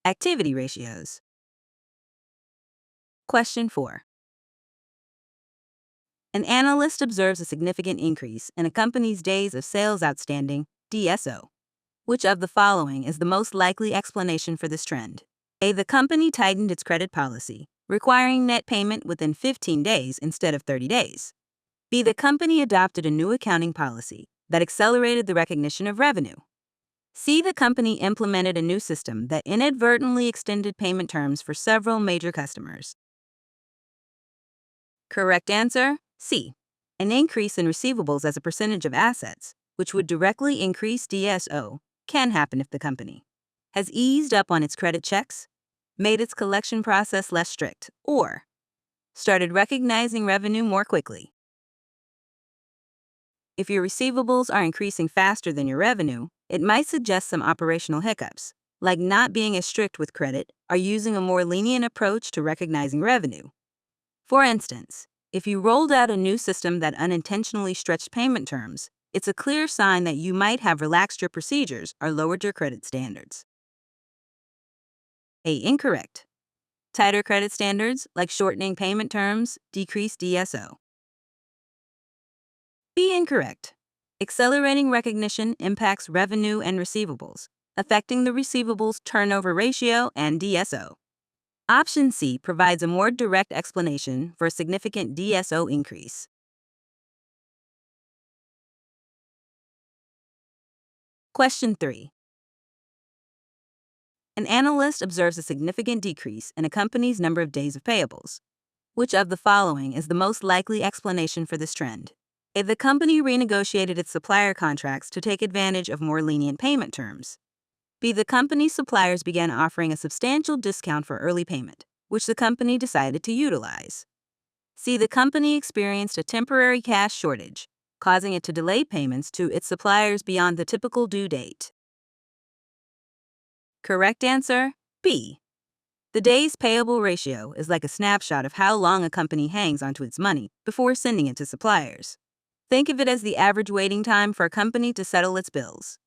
Activity ratios. Question 4. An analyst observes a significant increase in a company's days of sales outstanding, DSO. Which of the following is the most likely explanation for this trend? A. The company tightened its credit policy, requiring net payment within 15 days instead of 30 days. B. The company adopted a new accounting policy that accelerated the recognition of revenue. C. The company implemented a new system that inadvertently extended payment terms for several major customers. Correct answer, C. An increase in receivables as a percentage of assets, which would directly increase DSO, can happen if the company has eased up on its credit checks, made its collection process less strict, or started recognizing revenue more quickly. If your receivables are increasing faster than your revenue, it might suggest some operational hiccups, like not being as strict with credit or using a more lenient approach to recognizing revenue. For instance, if you rolled out a new system that unintentionally stretched payment terms, it's a clear sign that you might have relaxed your procedures or lowered your credit standards. A. Incorrect. Tighter credit standards, like shortening payment terms, decrease DSO. B. Incorrect. Accelerating recognition impacts revenue and receivables, affecting the receivables turnover ratio and DSO. Option C provides a more direct explanation for a significant DSO increase. Question 3. An analyst observes a significant decrease in a company's number of days of payables. Which of the following is the most likely explanation for this trend? A. The company renegotiated its supplier contracts to take advantage of more lenient payment terms. B. The company's suppliers began offering a substantial discount for early payment, which the company decided to utilize. C. The company experienced a temporary cash shortage, causing it to delay payments to its suppliers beyond the typical due date. Correct answer, B. The days payable ratio is like a snapshot of how long a company hangs onto its money before sending it to suppliers. Think of it as the average waiting time for a company to settle its bills.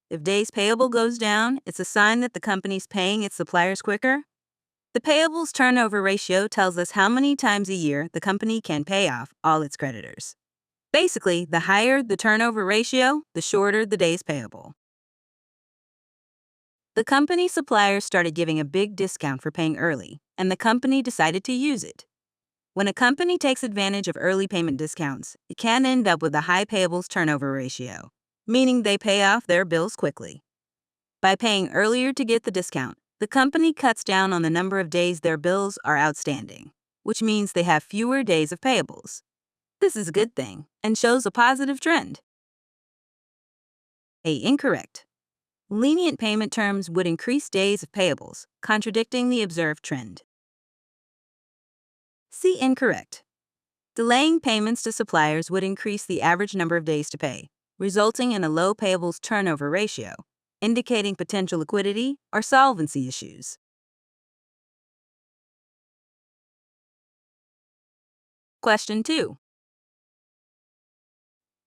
If days payable goes down, it's a sign that the company's paying its suppliers quicker. The payables turnover ratio tells us how many times a year the company can pay off all its creditors. Basically, the higher the turnover ratio, the shorter the days payable. The company's suppliers started giving a big discount for paying early, and the company decided to use it. When a company takes advantage of early payment discounts, it can end up with a high payables turnover ratio, meaning they pay off their bills quickly. By paying earlier to get the discount, the company cuts down on the number of days their bills are outstanding, which means they have fewer days of payables. This is a good thing and shows a positive trend. A. Incorrect. Lenient payment terms would increase days of payables, contradicting the observed trend. C. Incorrect. Delaying payments to suppliers would increase the average number of days to pay, resulting in a low payables turnover ratio, indicating potential liquidity or solvency issues. Question 2.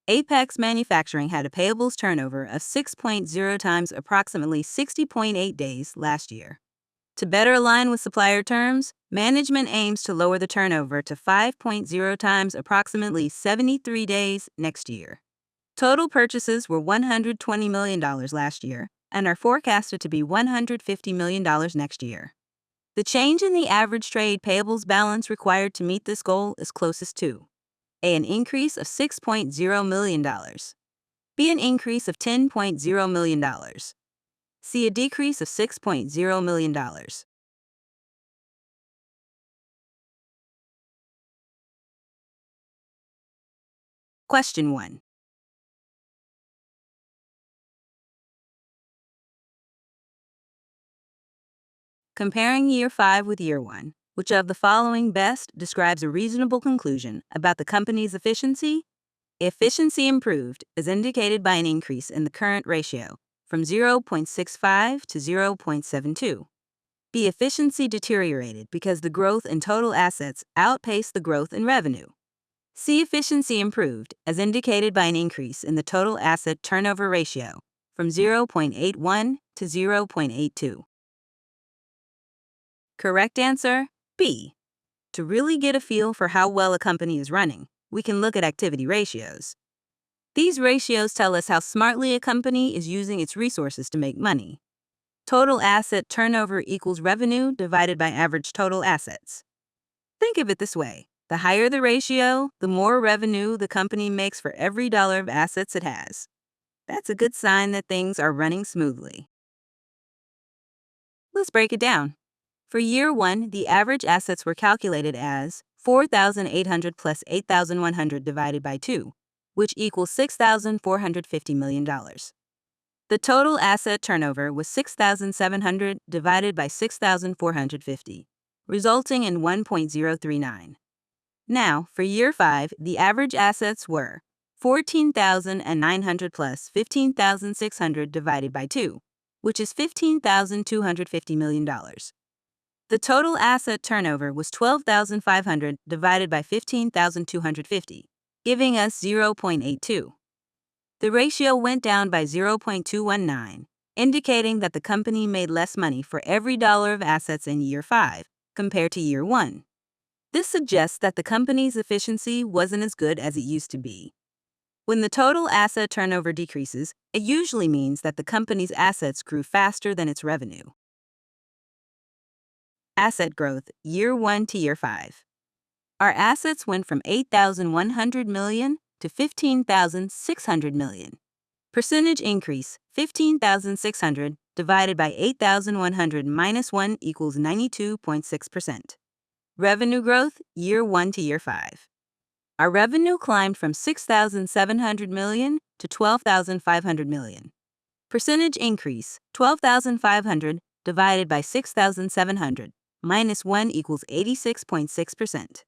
Apex Manufacturing had a payables turnover of 6.0 times approximately 60.8 days last year. To better align with supplier terms, management aims to lower the turnover to 5.0 times approximately 73 days next year. Total purchases were $120 million last year and are forecasted to be $150 million next year. The change in the average trade payables balance required to meet this goal is closest to A. An increase of $6.0 million. B. An increase of $10.0 million. C. A decrease of $6.0 million. Question 1. Comparing Year 5 with Year 1, which of the following best describes a reasonable conclusion about the company's efficiency? Efficiency improved is indicated by an increase in the current ratio from 0.65 to 0.72. B. Efficiency deteriorated because the growth in total assets outpaced the growth in revenue. C. Efficiency improved as indicated by an increase in the total asset turnover ratio from 0.81 to 0.82. Correct answer, B. To really get a feel for how well a company is running, we can look at activity ratios. These ratios tell us how smartly a company is using its resources to make money. Total asset turnover equals revenue divided by average total assets. Think of it this way. The higher the ratio, the more revenue the company makes for every dollar of assets it has. That's a good sign that things are running smoothly. Let's break it down. For year 1, the average assets were calculated as 4,800 plus 8,100 divided by 2, which equals $6,450 million. The total asset turnover was 6,700 divided by 6,450, resulting in 1.039. Now, for year 5, the average assets were 14,900 plus 15,600 divided by 2, which is $15,250 million. The total asset turnover was 12,500 divided by 15,250, giving us 0.82. The ratio went down by 0.219, indicating that the company made less money for every dollar of assets in year 5 compared to year 1. This suggests that the company's efficiency wasn't as good as it used to be. When the total asset turnover decreases, it usually means that the company's assets grew faster than its revenue. Asset growth, year 1 to year 5. Our assets went from 8,100 million to 15,600 million. Percentage increase, 15,600 divided by 8,100 minus 1 equals 92.6%. Revenue growth, year 1 to year 5. Our revenue climbed from 6,700 million to 12,500 million. Percentage increase, 12,500 divided by 6,700 minus 1 equals 86.6%.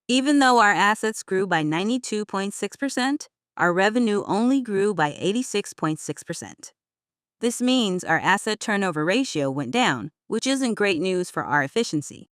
Even though our assets grew by 92.6%, our revenue only grew by 86.6%. This means our asset turnover ratio went down, which isn't great news for our efficiency.